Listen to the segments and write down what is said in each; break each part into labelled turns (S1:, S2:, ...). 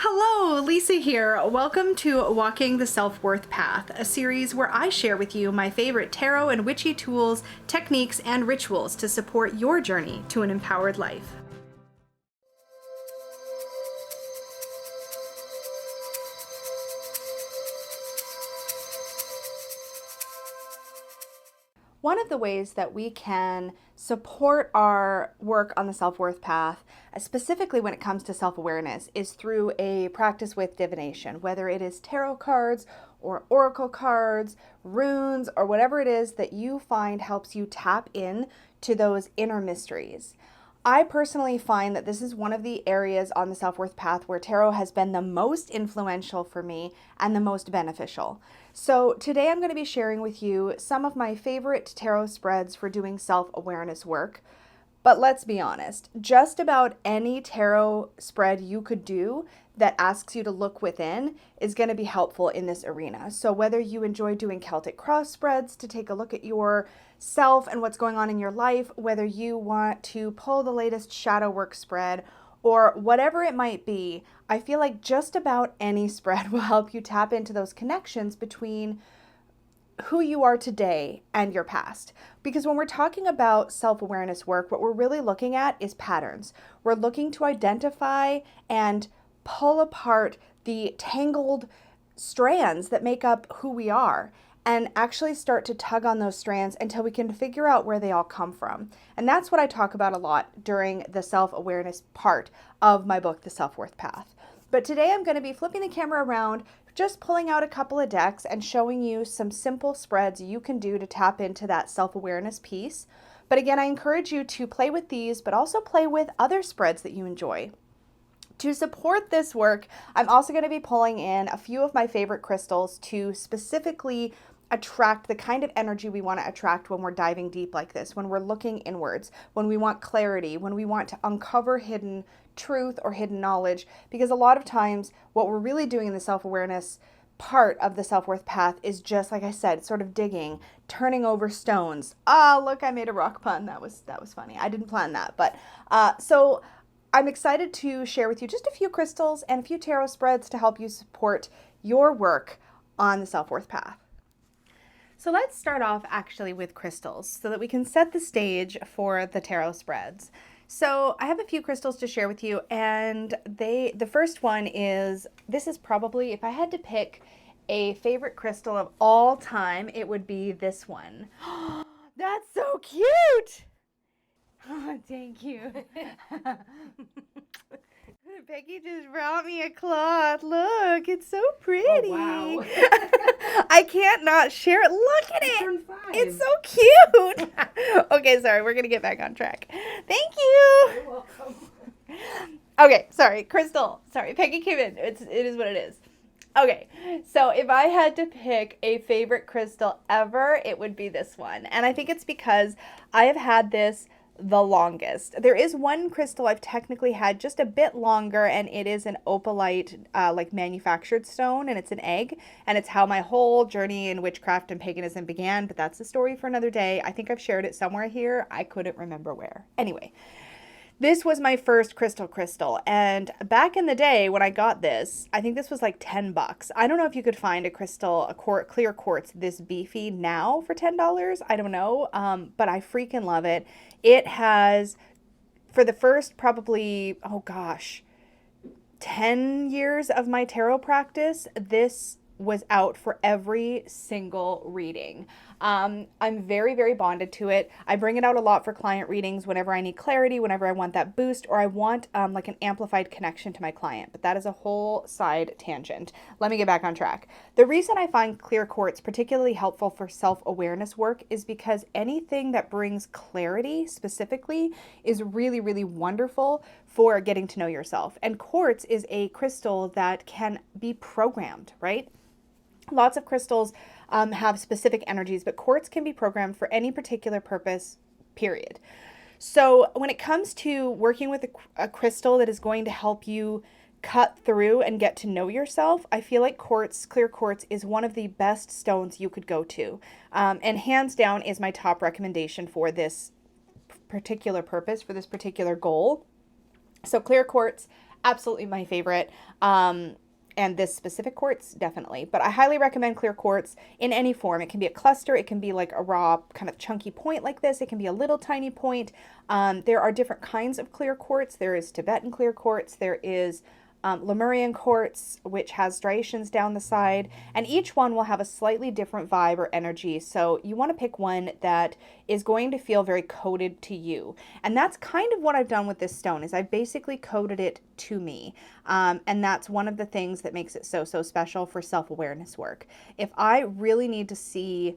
S1: Hello, Lisa here. Welcome to Walking the Self-Worth Path, a series where I share with you my favorite tarot and witchy tools, techniques, and rituals to support your journey to an empowered life. One of the ways that we can support our work on the self-worth path, specifically when it comes to self-awareness, is through a practice with divination, whether it is tarot cards or oracle cards, runes, or whatever it is that you find helps you tap in to those inner mysteries. I personally find that this is one of the areas on the self-worth path where tarot has been the most influential for me and the most beneficial. So today I'm going to be sharing with you some of my favorite tarot spreads for doing self-awareness work. But let's be honest, just about any tarot spread you could do that asks you to look within is going to be helpful in this arena. So whether you enjoy doing Celtic cross spreads to take a look at yourself and what's going on in your life, whether you want to pull the latest shadow work spread, or whatever it might be, I feel like just about any spread will help you tap into those connections between who you are today and your past. Because when we're talking about self-awareness work, what we're really looking at is patterns. We're looking to identify and pull apart the tangled strands that make up who we are and actually start to tug on those strands until we can figure out where they all come from. And that's what I talk about a lot during the self-awareness part of my book, The Self-Worth Path. But today I'm going to be flipping the camera around, just pulling out a couple of decks and showing you some simple spreads you can do to tap into that self-awareness piece. But again, I encourage you to play with these, but also play with other spreads that you enjoy. To support this work, I'm also going to be pulling in a few of my favorite crystals to specifically attract the kind of energy we want to attract when we're diving deep like this, when we're looking inwards, when we want clarity, when we want to uncover hidden truth or hidden knowledge. Because a lot of times what we're really doing in the self-awareness part of the self-worth path is just, like I said, sort of digging, turning over stones. Ah, look, I made a rock pun. That was funny. I didn't plan that. But so I'm excited to share with you just a few crystals and a few tarot spreads to help you support your work on the self-worth path. So let's start off actually with crystals so that we can set the stage for the tarot spreads. So I have a few crystals to share with you, and the first one is, this is probably, if I had to pick a favorite crystal of all time, it would be this one. That's so cute! Oh, thank you. Becky just brought me a cloth. Look, it's so pretty.
S2: Oh, wow.
S1: I can't not share it. Look at it.
S2: Turned 5.
S1: It's so cute. Okay, sorry. We're going to get back on track. Thank you.
S2: You're welcome.
S1: Okay, sorry. Crystal. Sorry. Peggy came in. It is what it is. Okay, so if I had to pick a favorite crystal ever, it would be this one. And I think it's because I have had this the longest. There is one crystal I've technically had just a bit longer, and it is an opalite, like manufactured stone, and it's an egg, and it's how my whole journey in witchcraft and paganism began, but that's a story for another day. I think I've shared it somewhere here. I couldn't remember where. Anyway, this was my first crystal, and back in the day when I got this, I think this was like $10. I don't know if you could find a crystal, clear quartz this beefy now for $10. I don't know, but I freaking love it. It has, for the first probably, 10 years of my tarot practice, this was out for every single reading. I'm very, very bonded to it. I bring it out a lot for client readings whenever I need clarity, whenever I want that boost, or I want like an amplified connection to my client. But that is a whole side tangent. Let me get back on track. The reason I find clear quartz particularly helpful for self-awareness work is because anything that brings clarity specifically is really, really wonderful for getting to know yourself. And quartz is a crystal that can be programmed, right? Lots of crystals have specific energies, but quartz can be programmed for any particular purpose, period. So when it comes to working with a crystal that is going to help you cut through and get to know yourself, I feel like clear quartz is one of the best stones you could go to. And hands down is my top recommendation for this particular purpose, for this particular goal. So clear quartz absolutely my favorite. And this specific quartz, definitely. But I highly recommend clear quartz in any form. It can be a cluster. It can be like a raw kind of chunky point like this. It can be a little tiny point. There are different kinds of clear quartz. There is Tibetan clear quartz. There is Lemurian quartz, which has striations down the side, and each one will have a slightly different vibe or energy. So you want to pick one that is going to feel very coded to you. And that's kind of what I've done with this stone, is I basically coded it to me. And that's one of the things that makes it so special for self-awareness work. If I really need to see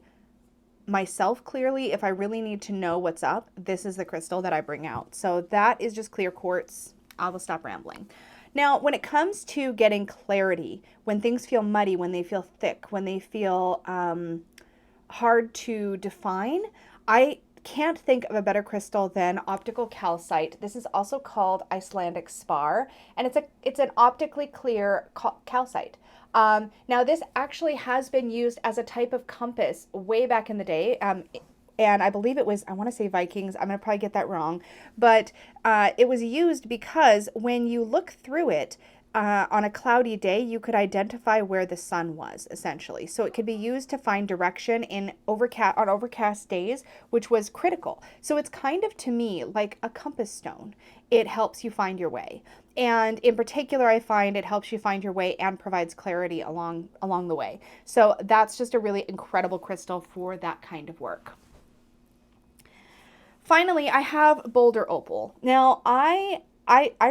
S1: myself clearly, if I really need to know what's up, this is the crystal that I bring out. So that is just clear quartz. I will stop rambling. Now, when it comes to getting clarity, when things feel muddy, when they feel thick, when they feel hard to define, I can't think of a better crystal than optical calcite. This is also called Icelandic spar, and it's an optically clear calcite. Now, this actually has been used as a type of compass way back in the day. And I believe it was, I want to say Vikings, I'm going to probably get that wrong, but it was used because when you look through it on a cloudy day, you could identify where the sun was, essentially. So it could be used to find direction on overcast days, which was critical. So it's kind of, to me, like a compass stone. It helps you find your way. And in particular, I find it helps you find your way and provides clarity along the way. So that's just a really incredible crystal for that kind of work. Finally, I have boulder opal. Now, I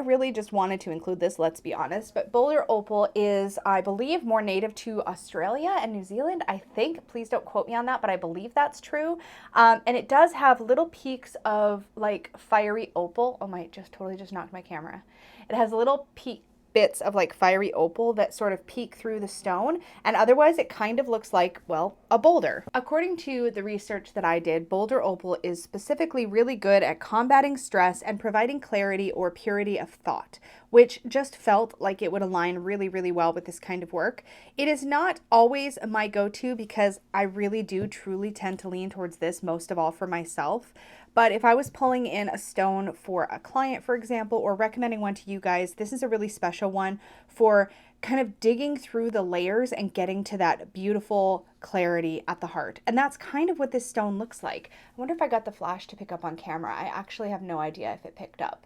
S1: really just wanted to include this, let's be honest, but boulder opal is, I believe, more native to Australia and New Zealand, I think. Please don't quote me on that, but I believe that's true. And it does have little peaks of like fiery opal. Oh my, totally just knocked my camera. It has little bits of like fiery opal that sort of peek through the stone, and otherwise it kind of looks like, well, a boulder. According to the research that I did, boulder opal is specifically really good at combating stress and providing clarity or purity of thought, which just felt like it would align really, really well with this kind of work. It is not always my go-to because I really do truly tend to lean towards this most of all for myself. But if I was pulling in a stone for a client, for example, or recommending one to you guys, this is a really special one for kind of digging through the layers and getting to that beautiful clarity at the heart. And that's kind of what this stone looks like. I wonder if I got the flash to pick up on camera. I actually have no idea if it picked up.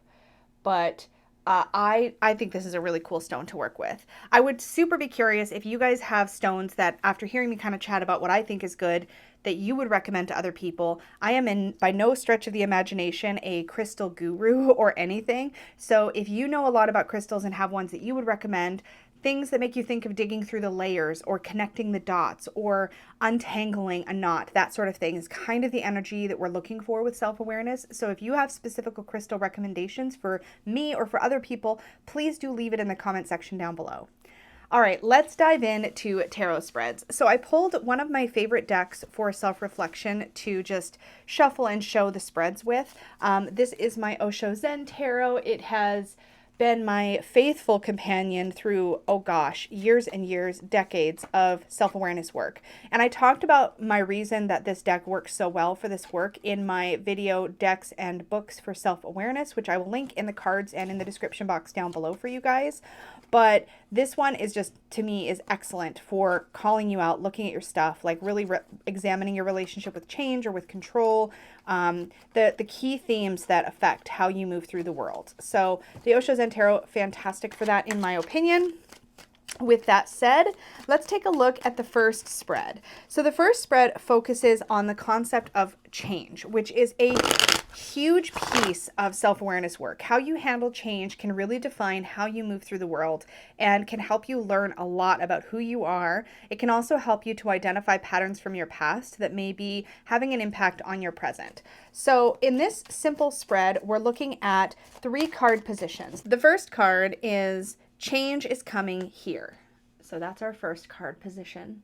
S1: But I think this is a really cool stone to work with. I would super be curious if you guys have stones that, after hearing me kind of chat about what I think is good, that you would recommend to other people. I am by no stretch of the imagination a crystal guru or anything. So if you know a lot about crystals and have ones that you would recommend, things that make you think of digging through the layers or connecting the dots or untangling a knot, that sort of thing is kind of the energy that we're looking for with self-awareness. So if you have specific crystal recommendations for me or for other people, please do leave it in the comment section down below. All right, let's dive into tarot spreads. So I pulled one of my favorite decks for self-reflection to just shuffle and show the spreads with. This is my Osho Zen Tarot. It has been my faithful companion through, oh gosh, years and years, decades of self-awareness work. And I talked about my reason that this deck works so well for this work in my video decks and books for self-awareness, which I will link in the cards and in the description box down below for you guys. But this one is just, to me, is excellent for calling you out, looking at your stuff, like really examining your relationship with change or with control, the key themes that affect how you move through the world. So the Osho Zen Tarot, fantastic for that, in my opinion. With that said, let's take a look at the first spread. So the first spread focuses on the concept of change, which is a huge piece of self-awareness work. How you handle change can really define how you move through the world and can help you learn a lot about who you are. It can also help you to identify patterns from your past that may be having an impact on your present. So in this simple spread, we're looking at 3 card positions. The first card is change is coming here. So that's our first card position.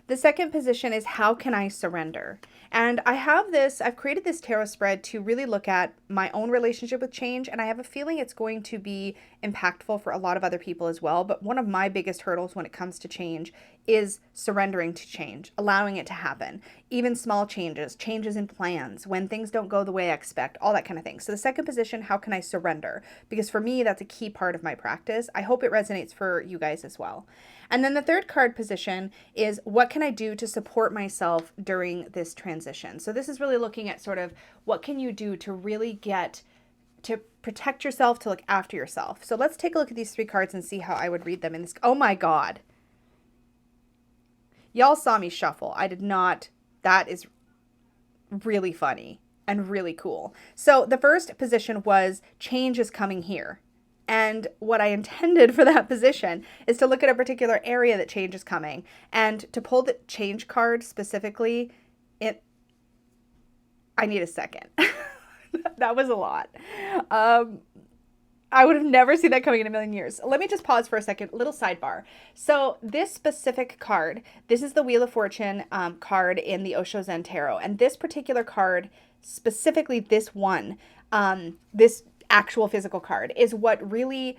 S1: The second position is how can I surrender? And I've created this tarot spread to really look at my own relationship with change, and I have a feeling it's going to be impactful for a lot of other people as well. But one of my biggest hurdles when it comes to change is surrendering to change, allowing it to happen. Even small changes, changes in plans, when things don't go the way I expect, all that kind of thing. So the second position, how can I surrender? Because for me, that's a key part of my practice. I hope it resonates for you guys as well. And then the third card position is what can I do to support myself during this transition? So this is really looking at sort of what can you do to really get to protect yourself, to look after yourself. So let's take a look at these three cards and see how I would read them in this. Oh my God. Y'all saw me shuffle. I did not. That is really funny and really cool. So the first position was change is coming here. And what I intended for that position is to look at a particular area that change is coming. And to pull the change card specifically, I need a second. That was a lot. I would have never seen that coming in a million years. Let me just pause for a second. Little sidebar. So this specific card, this is the Wheel of Fortune card in the Osho Zen Tarot. And this particular card, specifically this one, this actual physical card, is what really,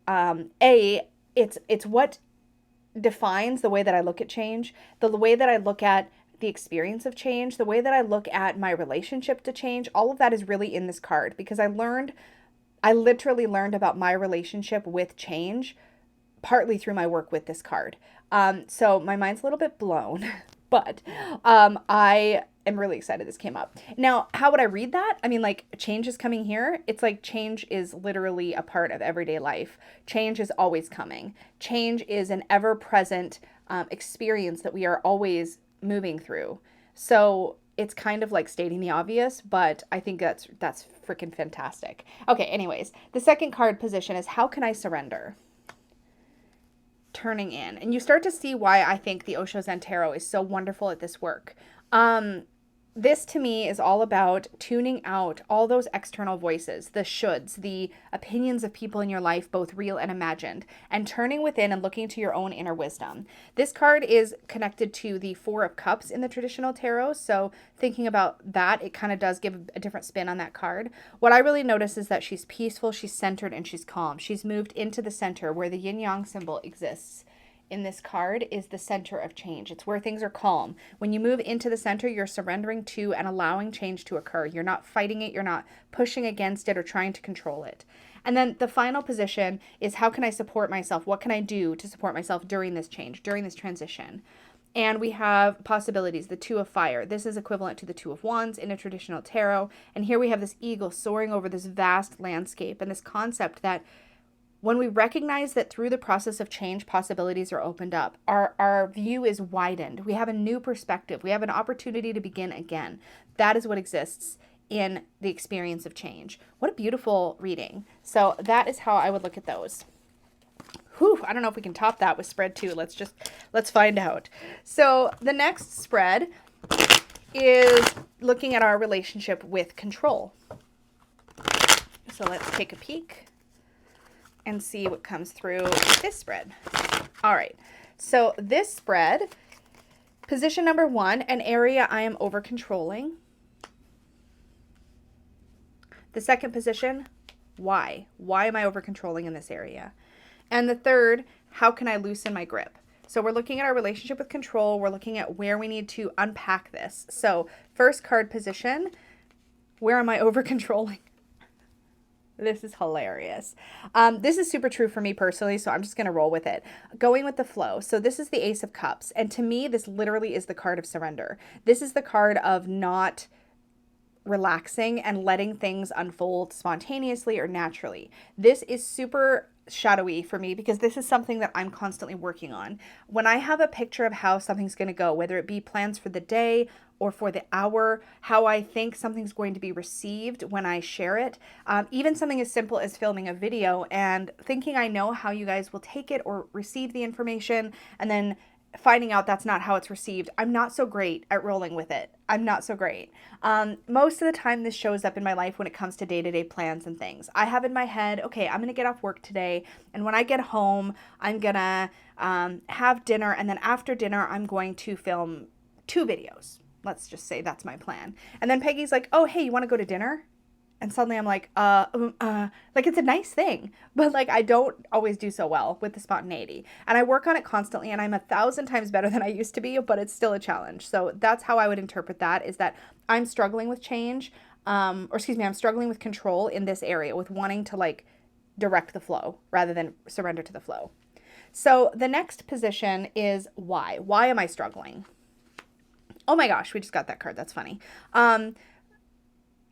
S1: it's what defines the way that I look at change, the way that I look at the experience of change, the way that I look at my relationship to change. All of that is really in this card because I literally learned about my relationship with change partly through my work with this card. So my mind's a little bit blown, but I am really excited this came up. Now, how would I read that? I mean, like, change is coming here. It's like change is literally a part of everyday life. Change is always coming. Change is an ever-present experience that we are always moving through. So it's kind of like stating the obvious, but I think that's freaking fantastic. Okay, anyways, the second card position is how can I surrender? Turning in. And you start to see why I think the Osho Zen Tarot is so wonderful at this work. This to me is all about tuning out all those external voices, the shoulds, the opinions of people in your life, both real and imagined, and turning within and looking to your own inner wisdom. This card is connected to the Four of Cups in the traditional tarot. So thinking about that, it kind of does give a different spin on that card. What I really notice is that she's peaceful, she's centered, and she's calm. She's moved into the center where the yin-yang symbol exists. In this card is the center of change. It's where things are calm. When you move into the center, you're surrendering to and allowing change to occur. You're not fighting it. You're not pushing against it or trying to control it. And then the final position is how can I support myself? What can I do to support myself during this change, during this transition? And we have possibilities, the Two of Fire. This is equivalent to the Two of Wands in a traditional tarot. And here we have this eagle soaring over this vast landscape and this concept that when we recognize that through the process of change, possibilities are opened up, our view is widened. We have a new perspective. We have an opportunity to begin again. That is what exists in the experience of change. What a beautiful reading. So that is how I would look at those. Whew, I don't know if we can top that with spread 2. Let's find out. So the next spread is looking at our relationship with control. So let's take a peek and see what comes through with this spread. All right, so this spread, position number 1, an area I am over controlling. The second position, why? Why am I over controlling in this area? And the third, how can I loosen my grip? So we're looking at our relationship with control. We're looking at where we need to unpack this. So first card position, where am I over controlling? This is hilarious. This is super true for me personally, so I'm just going to roll with it. Going with the flow. So this is the Ace of Cups. And to me, this literally is the card of surrender. This is the card of not relaxing and letting things unfold spontaneously or naturally. This is super shadowy for me because this is something that I'm constantly working on. When I have a picture of how something's going to go, whether it be plans for the day or for the hour, how I think something's going to be received when I share it, even something as simple as filming a video and thinking I know how you guys will take it or receive the information, and then finding out that's not how it's received. I'm not so great at rolling with it. I'm not so great. Most of the time this shows up in my life when it comes to day-to-day plans and things. I have in my head, okay, I'm going to get off work today, and when I get home, I'm going to have dinner, and then after dinner, I'm going to film 2 videos. Let's just say that's my plan. And then Peggy's like, oh, hey, you want to go to dinner? And suddenly I'm like, like it's a nice thing, but like I don't always do so well with the spontaneity. And I work on it constantly and I'm 1,000 times better than I used to be, but it's still a challenge. So that's how I would interpret that, is that I'm struggling with change, or excuse me, I'm struggling with control in this area, with wanting to like direct the flow rather than surrender to the flow. So the next position is why. Why am I struggling? Oh my gosh, we just got that card. That's funny.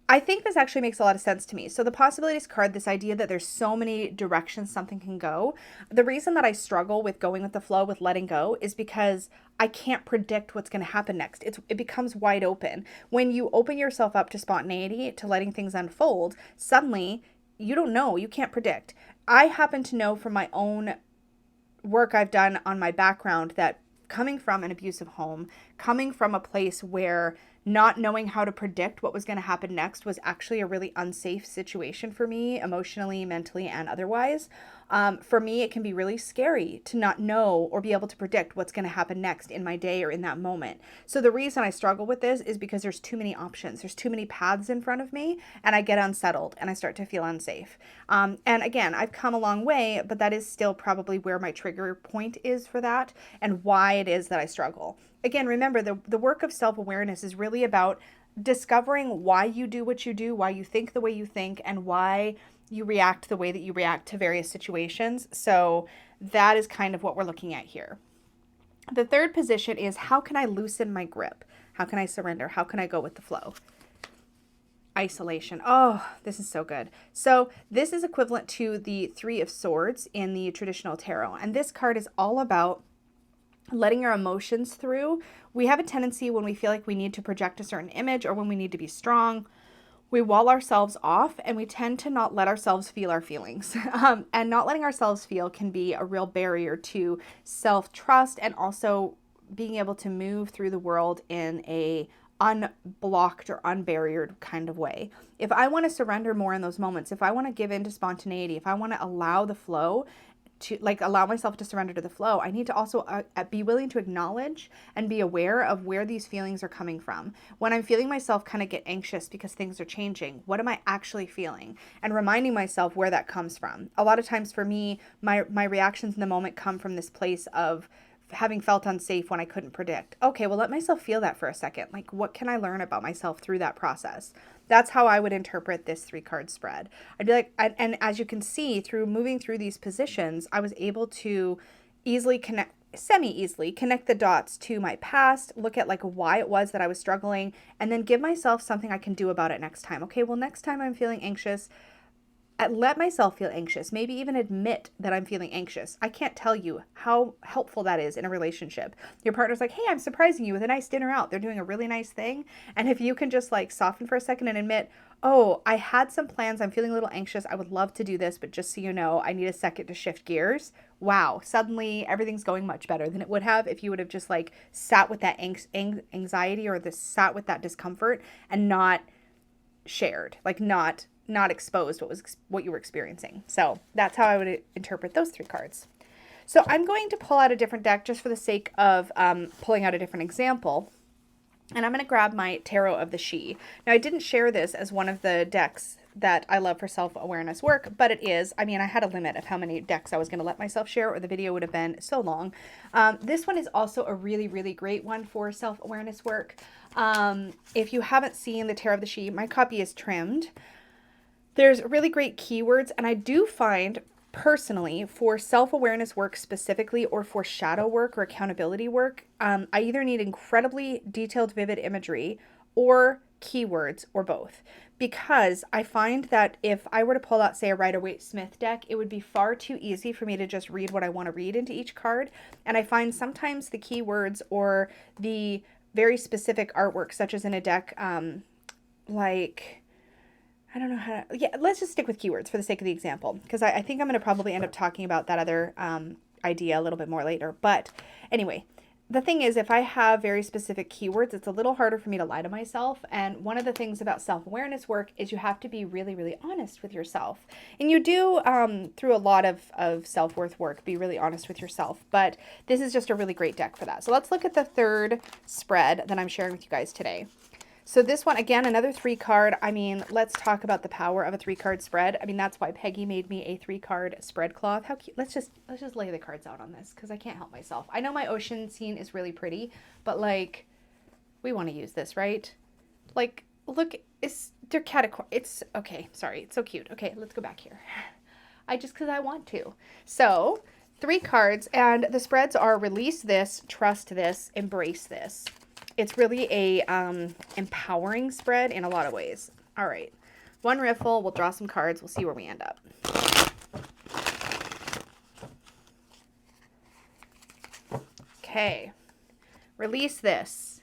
S1: I think this actually makes a lot of sense to me. So the possibilities card, this idea that there's so many directions something can go. The reason that I struggle with going with the flow, with letting go, is because I can't predict what's going to happen next. It becomes wide open. When you open yourself up to spontaneity, to letting things unfold, suddenly you don't know, you can't predict. I happen to know from my own work I've done on my background that coming from an abusive home, coming from a place where not knowing how to predict what was going to happen next was actually a really unsafe situation for me, emotionally, mentally, and otherwise. For me, it can be really scary to not know or be able to predict what's going to happen next in my day or in that moment. So the reason I struggle with this is because there's too many options. There's too many paths in front of me, and I get unsettled and I start to feel unsafe. And again, I've come a long way, but that is still probably where my trigger point is for that and why it is that I struggle. Again, remember, the work of self-awareness is really about discovering why you do what you do, why you think the way you think, and why you react the way that you react to various situations. So that is kind of what we're looking at here. The third position is, how can I loosen my grip? How can I surrender? How can I go with the flow? Isolation. Oh, this is so good. So this is equivalent to the Three of Swords in the traditional tarot. And this card is all about letting your emotions through. We have a tendency when we feel like we need to project a certain image or when we need to be strong, we wall ourselves off and we tend to not let ourselves feel our feelings. And not letting ourselves feel can be a real barrier to self-trust and also being able to move through the world in a unblocked or unbarriered kind of way. If I want to surrender more in those moments, if I want to give in to spontaneity, if I want to allow the flow, to like allow myself to surrender to the flow, I need to also be willing to acknowledge and be aware of where these feelings are coming from. When I'm feeling myself kind of get anxious because things are changing, what am I actually feeling? And reminding myself where that comes from. A lot of times for me, my reactions in the moment come from this place of having felt unsafe when I couldn't predict. Okay, well, let myself feel that for a second. Like, what can I learn about myself through that process? That's how I would interpret this 3-card spread. I'd be like, and as you can see, through moving through these positions, I was able to easily connect, semi-easily connect the dots to my past, look at like why it was that I was struggling, and then give myself something I can do about it next time. Okay, well, next time I'm feeling anxious, let myself feel anxious, maybe even admit that I'm feeling anxious. I can't tell you how helpful that is in a relationship. Your partner's like, hey, I'm surprising you with a nice dinner out. They're doing a really nice thing. And if you can just like soften for a second and admit, oh, I had some plans. I'm feeling a little anxious. I would love to do this, but just so you know, I need a second to shift gears. Wow. Suddenly everything's going much better than it would have if you would have just like sat with that anxiety or sat with that discomfort and not shared, like not exposed what you were experiencing. So that's how I would interpret those 3 cards. So I'm going to pull out a different deck just for the sake of pulling out a different example. And I'm going to grab my Tarot of the She. Now, I didn't share this as one of the decks that I love for self-awareness work, but it is. I mean, I had a limit of how many decks I was going to let myself share, or the video would have been so long. This one is also a really, really great one for self-awareness work. If you haven't seen the Tarot of the She, my copy is trimmed. There's really great keywords, and I do find personally for self-awareness work specifically, or for shadow work or accountability work, I either need incredibly detailed, vivid imagery or keywords or both, because I find that if I were to pull out, say, a Rider-Waite-Smith deck, it would be far too easy for me to just read what I want to read into each card. And I find sometimes the keywords or the very specific artwork, such as in a deck like... I don't know how to, yeah, let's just stick with keywords for the sake of the example, because I think I'm going to probably end up talking about that other idea a little bit more later. But anyway, the thing is, if I have very specific keywords, it's a little harder for me to lie to myself. And one of the things about self-awareness work is you have to be really, really honest with yourself. And you do, through a lot of self-worth work, be really honest with yourself. But this is just a really great deck for that. So let's look at the 3rd spread that I'm sharing with you guys today. So this one, again, another 3-card. I mean, let's talk about the power of a 3-card spread. I mean, that's why Peggy made me a 3-card spread cloth. How cute. Let's just lay the cards out on this because I can't help myself. I know my ocean scene is really pretty, but like, we want to use this, right? Like, look, they're catacorn. It's okay. Sorry. It's so cute. Okay, let's go back here. Because I want to. So 3 cards, and the spreads are release this, trust this, embrace this. It's really a empowering spread in a lot of ways. All right. 1 riffle. We'll draw some cards. We'll see where we end up. Okay. Release this.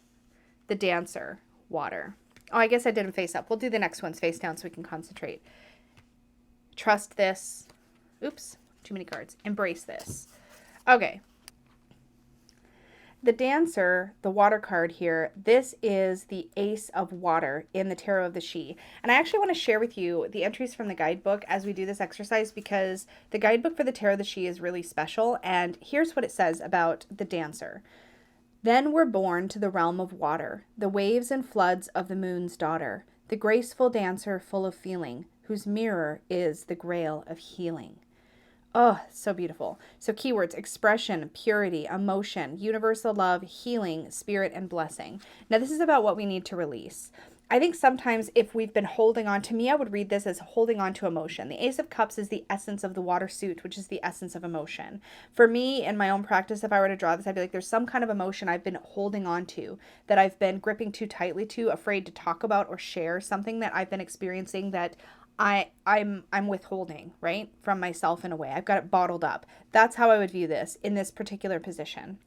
S1: The dancer. Water. Oh, I guess I didn't face up. We'll do the next one's face down so we can concentrate. Trust this. Oops. Too many cards. Embrace this. Okay. The dancer, the water card here, this is the Ace of Water in the Tarot of the She. And I actually want to share with you the entries from the guidebook as we do this exercise because the guidebook for the Tarot of the She is really special. And here's what it says about the dancer. Then we're born to the realm of water, the waves and floods of the moon's daughter, the graceful dancer full of feeling, whose mirror is the grail of healing. Oh, so beautiful. So keywords: expression, purity, emotion, universal love, healing, spirit, and blessing. Now this is about what we need to release. I think sometimes if we've been holding on, to me, I would read this as holding on to emotion. The Ace of Cups is the essence of the water suit, which is the essence of emotion. For me, in my own practice, if I were to draw this, I'd be like, there's some kind of emotion I've been holding on to, that I've been gripping too tightly to, afraid to talk about or share, something that I've been experiencing that I'm withholding, right, from myself in a way. I've got it bottled up. That's how I would view this in this particular position.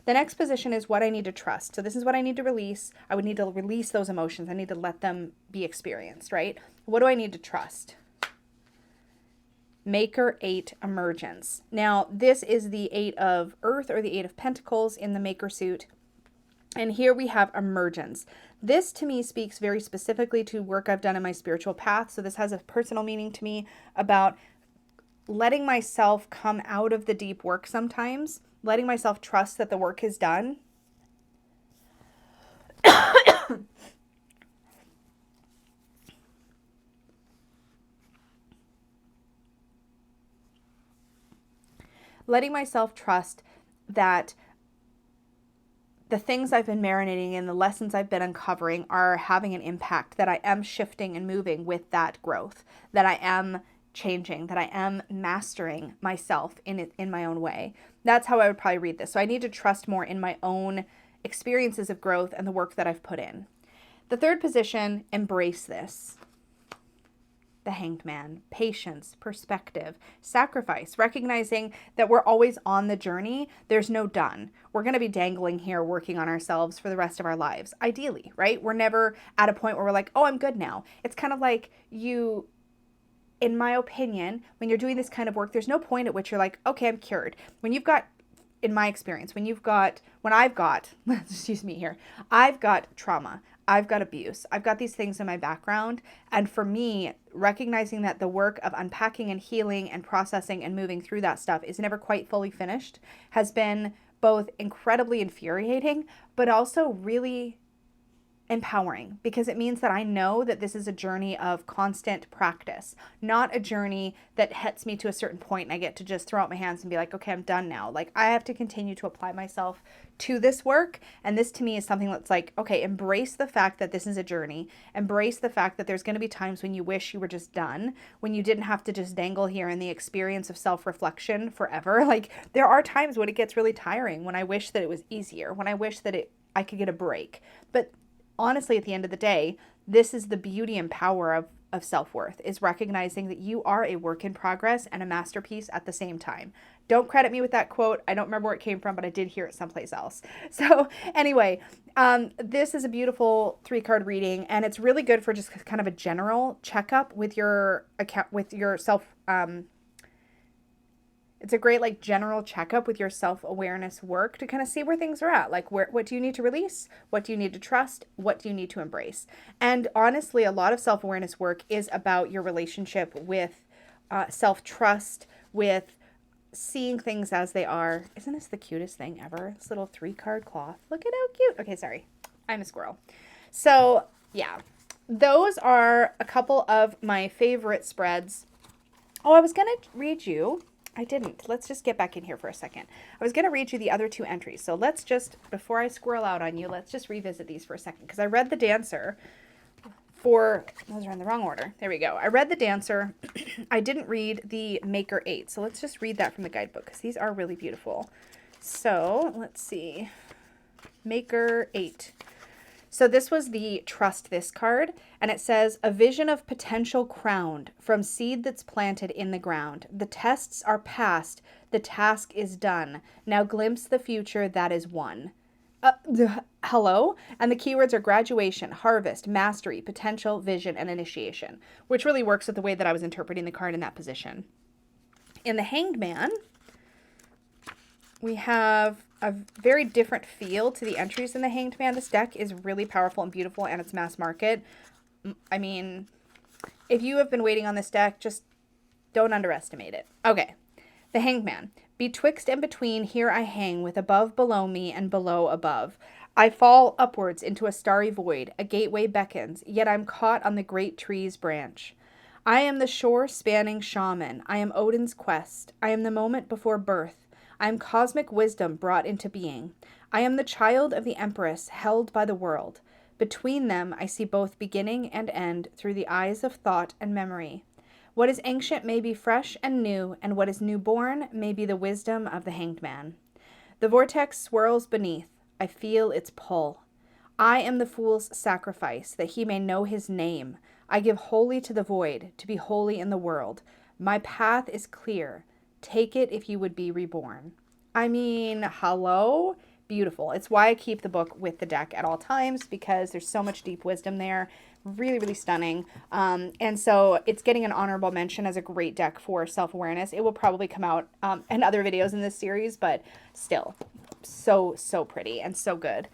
S1: The next position is what I need to trust. So this is what I need to release. I would need to release those emotions. I need to let them be experienced, right? What do I need to trust? Maker 8, emergence. Now, this is the 8 of Earth or the 8 of Pentacles in the Maker suit. And here we have emergence. This to me speaks very specifically to work I've done in my spiritual path. So this has a personal meaning to me about letting myself come out of the deep work sometimes, letting myself trust that the work is done. Letting myself trust that the things I've been marinating in, the lessons I've been uncovering are having an impact, that I am shifting and moving with that growth, that I am changing, that I am mastering myself in my own way. That's how I would probably read this. So I need to trust more in my own experiences of growth and the work that I've put in. The third position, embrace this. The Hanged Man, patience, perspective, sacrifice, recognizing that we're always on the journey. There's no done. We're going to be dangling here working on ourselves for the rest of our lives, ideally, right? We're never at a point where we're like, oh, I'm good now. It's kind of like you, in my opinion, when you're doing this kind of work, there's no point at which you're like, okay, I'm cured. When you've got, in my experience, when I've got, excuse me here, I've got trauma, I've got abuse, I've got these things in my background. And for me, recognizing that the work of unpacking and healing and processing and moving through that stuff is never quite fully finished has been both incredibly infuriating, but also really empowering, because it means that I know that this is a journey of constant practice, not a journey that hits me to a certain point and I get to just throw out my hands and be like, okay, I'm done now. Like, I have to continue to apply myself to this work. And this to me is something that's like, okay, embrace the fact that this is a journey. Embrace the fact that there's going to be times when you wish you were just done, when you didn't have to just dangle here in the experience of self-reflection forever. Like, there are times when it gets really tiring, when I wish that it was easier, when I wish that I could get a break. But honestly, at the end of the day, this is the beauty and power of self-worth, is recognizing that you are a work in progress and a masterpiece at the same time. Don't credit me with that quote. I don't remember where it came from, but I did hear it someplace else. So anyway, this is a beautiful 3-card reading, and it's really good for just kind of a general checkup with your account, with your self. It's a great like general checkup with your self-awareness work to kind of see where things are at. Like, what do you need to release? What do you need to trust? What do you need to embrace? And honestly, a lot of self-awareness work is about your relationship with self-trust, with seeing things as they are. Isn't this the cutest thing ever? This little 3-card cloth. Look at how cute. Okay, sorry. I'm a squirrel. So yeah, those are a couple of my favorite spreads. Oh, I was going to read you. I didn't. Let's just get back in here for a second. I was going to read you the other two entries. So let's just, before I squirrel out on you, let's just revisit these for a second. Because I read The Dancer for, those are in the wrong order. There we go. I read The Dancer. I didn't read the Maker 8. So let's just read that from the guidebook because these are really beautiful. So let's see. Maker 8. So this was the Trust This card, and it says, a vision of potential crowned from seed that's planted in the ground. The tests are past, the task is done. Now glimpse the future that is won. Hello? And the keywords are graduation, harvest, mastery, potential, vision, and initiation, which really works with the way that I was interpreting the card in that position. In the Hanged Man, we have a very different feel to the entries in the Hanged Man. This deck is really powerful and beautiful, and it's mass market. I mean, if you have been waiting on this deck, just don't underestimate it. Okay, the Hanged Man. Betwixt and between here I hang, with above below me and below above. I fall upwards into a starry void, a gateway beckons, yet I'm caught on the great tree's branch. I am the shore-spanning shaman. I am Odin's quest. I am the moment before birth. I am cosmic wisdom brought into being. I am the child of the Empress held by the world. Between them I see both beginning and end through the eyes of thought and memory. What is ancient may be fresh and new, and what is newborn may be the wisdom of the Hanged Man. The vortex swirls beneath. I feel its pull. I am the fool's sacrifice, that he may know his name. I give wholly to the void, to be holy in the world. My path is clear. Take it if you would be reborn. I mean, hello? Beautiful. It's why I keep the book with the deck at all times, because there's so much deep wisdom there. Really, really stunning. And so it's getting an honorable mention as a great deck for self-awareness. It will probably come out in other videos in this series, but still, so pretty and so good.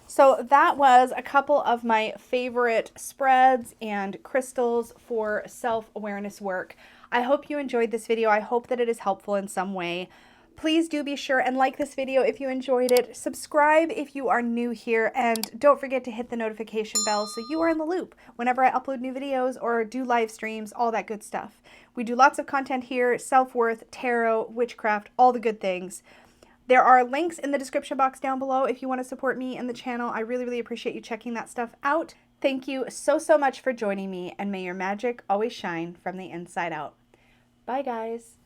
S1: So that was a couple of my favorite spreads and crystals for self-awareness work. I hope you enjoyed this video. I hope that it is helpful in some way. Please do be sure and like this video if you enjoyed it. Subscribe if you are new here, and don't forget to hit the notification bell so you are in the loop whenever I upload new videos or do live streams, all that good stuff. We do lots of content here: self-worth, tarot, witchcraft, all the good things. There are links in the description box down below if you want to support me and the channel. I really, really appreciate you checking that stuff out. Thank you so much for joining me, and may your magic always shine from the inside out. Bye, guys.